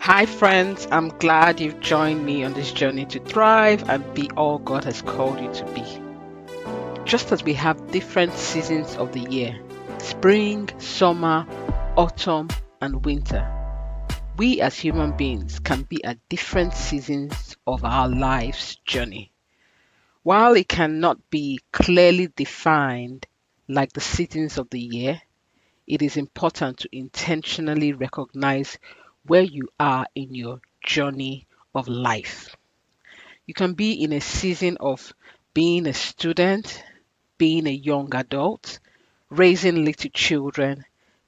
Hi, friends. I'm glad you've joined me on this journey to thrive and be all God has called you to be. Just as we have different seasons of the year spring, summer, autumn, and winter we as human beings can be at different seasons of our life's journey. While it cannot be clearly defined like the seasons of the year, it is important to intentionally recognize where you are in your journey of life. You can be in a season of being a student, being a young adult, raising little children,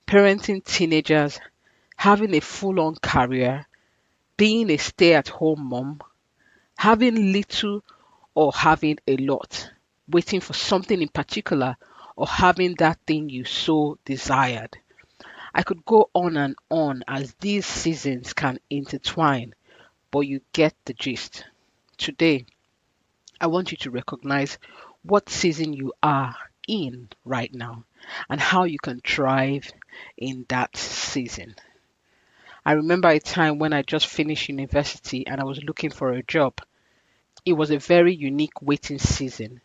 parenting teenagers, having a full on career, being a stay at home mom, having little or having a lot, waiting for something in particular, or having that thing you so desired. I could go on and on as these seasons can intertwine, but you get the gist. Today, I want you to recognize what season you are in right now and how you can thrive in that season. I remember a time when I just finished university and I was looking for a job. It was a very unique waiting season,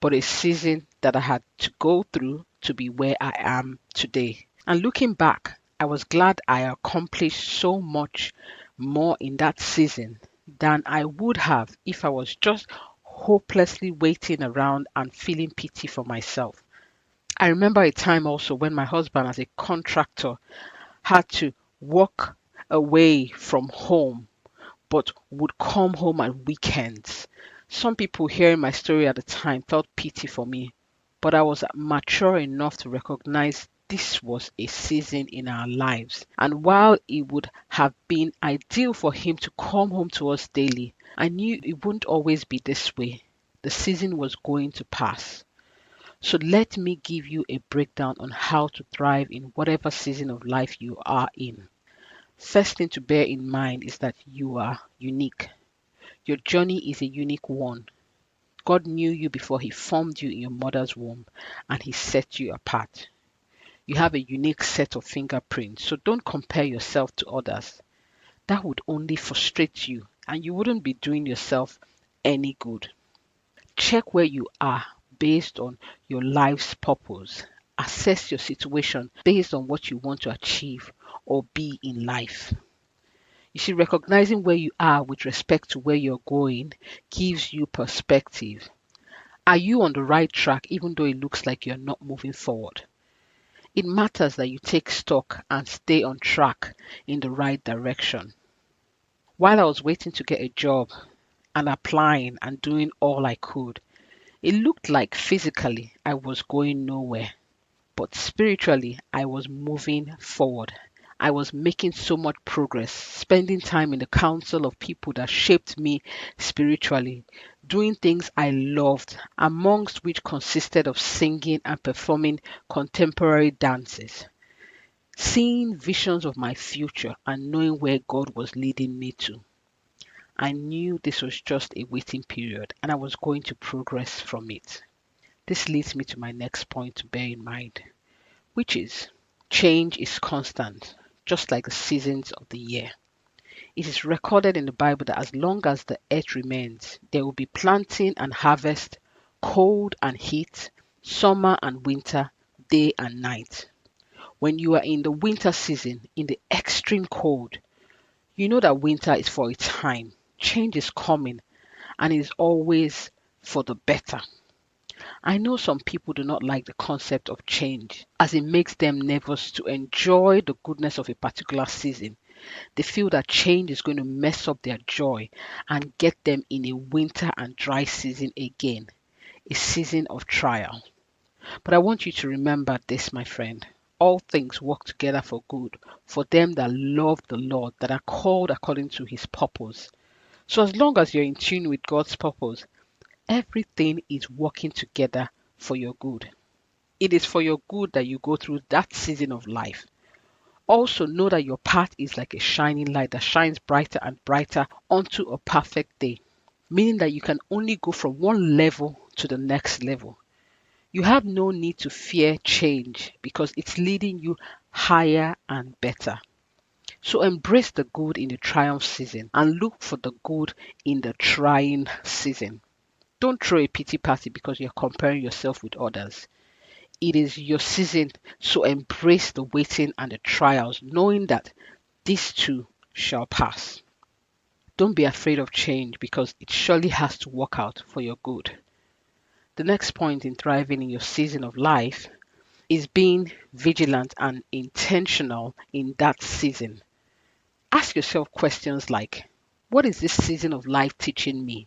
but a season that I had to go through to be where I am today. And looking back, I was glad I accomplished so much more in that season than I would have if I was just hopelessly waiting around and feeling pity for myself. I remember a time also when my husband, as a contractor, had to walk away from home but would come home at weekends. Some people hearing my story at the time felt pity for me, but I was mature enough to recognize this was a season in our lives. And while it would have been ideal for him to come home to us daily, I knew it wouldn't always be this way. The season was going to pass. So let me give you a breakdown on how to thrive in whatever season of life you are in. First thing to bear in mind is that you are unique. Your journey is a unique one. God knew you before He formed you in your mother's womb and He set you apart. You have a unique set of fingerprints, so don't compare yourself to others. That would only frustrate you and you wouldn't be doing yourself any good. Check where you are based on your life's purpose. Assess your situation based on what you want to achieve or be in life. You see, recognizing where you are with respect to where you're going gives you perspective. Are you on the right track even though it looks like you're not moving forward? It matters that you take stock and stay on track in the right direction. While I was waiting to get a job and applying and doing all I could, it looked like physically I was going nowhere, but spiritually I was moving forward. I was making so much progress, spending time in the council of people that shaped me spiritually, doing things I loved, amongst which consisted of singing and performing contemporary dances, seeing visions of my future and knowing where God was leading me to. I knew this was just a waiting period and I was going to progress from it. This leads me to my next point to bear in mind, which is change is constant, just like the seasons of the year. It is recorded in the Bible that as long as the earth remains, there will be planting and harvest, cold and heat, summer and winter, day and night. When you are in the winter season, in the extreme cold, you know that winter is for a time. Change is coming and it is always for the better. I know some people do not like the concept of change as it makes them nervous to enjoy the goodness of a particular season. They feel that change is going to mess up their joy and get them in a winter and dry season again, a season of trial. But I want you to remember this, my friend. All things work together for good for them that love the Lord, that are called according to His purpose. So as long as you're in tune with God's purpose, everything is working together for your good. It is for your good that you go through that season of life. Also know that your path is like a shining light that shines brighter and brighter onto a perfect day, meaning that you can only go from one level to the next level. You have no need to fear change because it's leading you higher and better. So embrace the good in the triumph season and look for the good in the trying season. Don't throw a pity party because you're comparing yourself with others. It is your season, so embrace the waiting and the trials, knowing that these too shall pass. Don't be afraid of change because it surely has to work out for your good. The next point in thriving in your season of life is being vigilant and intentional in that season. Ask yourself questions like, what is this season of life teaching me?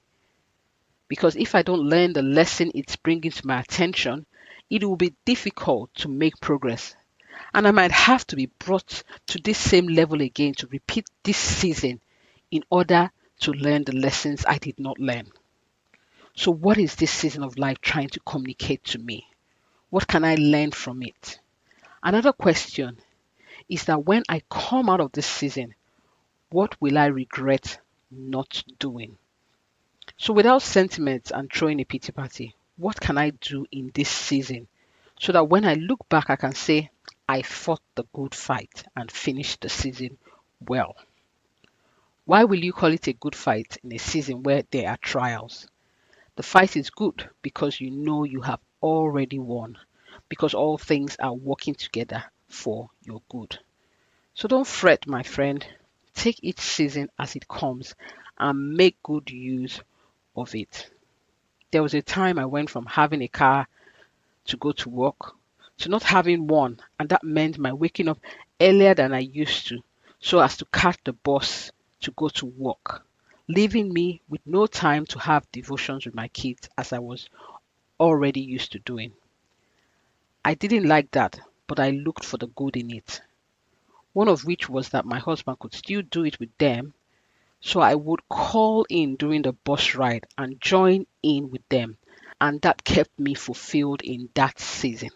Because if I don't learn the lesson it's bringing to my attention, it will be difficult to make progress. And I might have to be brought to this same level again to repeat this season in order to learn the lessons I did not learn. So, what is this season of life trying to communicate to me? What can I learn from it? Another question is that when I come out of this season, what will I regret not doing? So, without sentiments and throwing a pity party, what can I do in this season so that when I look back, I can say, I fought the good fight and finished the season well? Why will you call it a good fight in a season where there are trials? The fight is good because you know you have already won, because all things are working together for your good. So don't fret, my friend. Take each season as it comes and make good use of it. There was a time I went from having a car to go to work to not having one, and that meant my waking up earlier than I used to so as to catch the bus to go to work, leaving me with no time to have devotions with my kids as I was already used to doing. I didn't like that, but I looked for the good in it. One of which was that my husband could still do it with them, so I would call in during the bus ride and join in with them, and that kept me fulfilled in that season.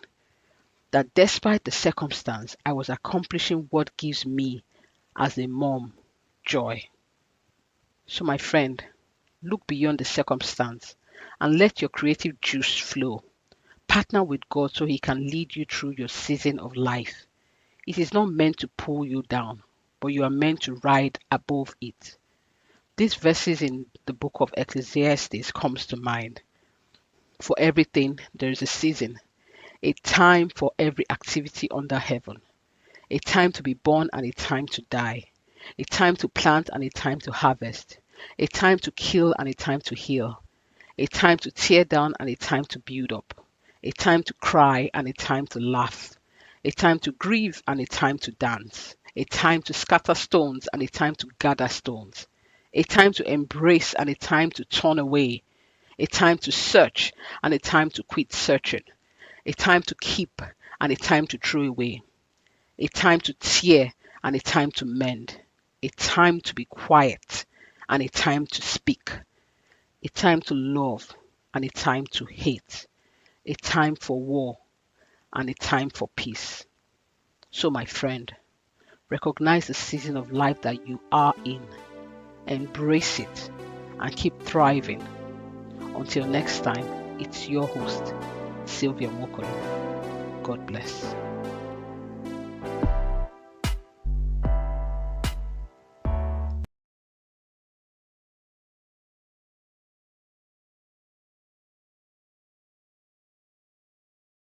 That despite the circumstance, I was accomplishing what gives me, as a mom, joy. So, my friend, look beyond the circumstance and let your creative juice flow. Partner with God so He can lead you through your season of life. It is not meant to pull you down, but you are meant to ride above it. These verses in the book of Ecclesiastes comes to mind. For everything there is a season, a time for every activity under heaven, a time to be born and a time to die, a time to plant and a time to harvest, a time to kill and a time to heal, a time to tear down and a time to build up, a time to cry and a time to laugh, a time to grieve and a time to dance, a time to scatter stones and a time to gather stones, a time to embrace and a time to turn away, a time to search and a time to quit searching, a time to keep and a time to throw away, a time to tear and a time to mend, a time to be quiet and a time to speak, a time to love and a time to hate, a time for war and a time for peace. So, my friend, recognize the season of life that you are in, embrace it, and keep thriving. Until next time, it's your host, Sylvia Mokolo. God bless.